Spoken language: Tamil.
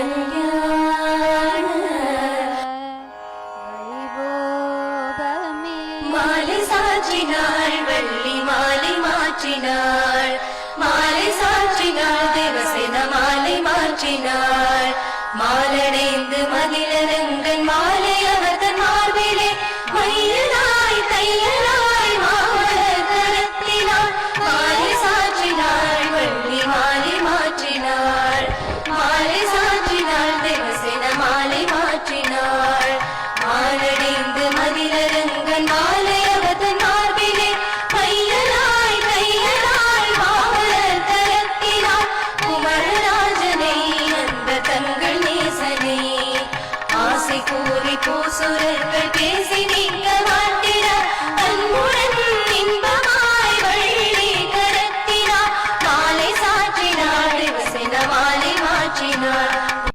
கல்யாண மாலை சாற்றினாள் வள்ளி மாலை மாற்றினாள் மாலை சாற்றினாள் தேவசேன மாலை மாற்றினாள் மாலடைந்து மதிலரங்கன் மாலை அவர் தன் மார்பிலே மையலாய் தையலாய் மாமலர் கரத்தினாள் மாலை சாற்றினாள் வள்ளி மாலை மாற்றினாள் மாலை சாற்றினாள் தேவசேன மாலை மாற்றினாள் மாலடைந்து மதிலரங்கன் மாலை அவர் தன் மார்பிலே மையலாய் தையலாய் மாமலர் கரத்தினாள் குமரராஜனை அந்த தங்கள் நேசனை ஆசை கூறி பூசுரர்கள் பேசி நீங்க மாட்டிட அன்புடன் இன்பமாய் வள்ளி கரத்தினாள் மாலை சாற்றினாள் தேவசேன மாலை மாற்றினாள்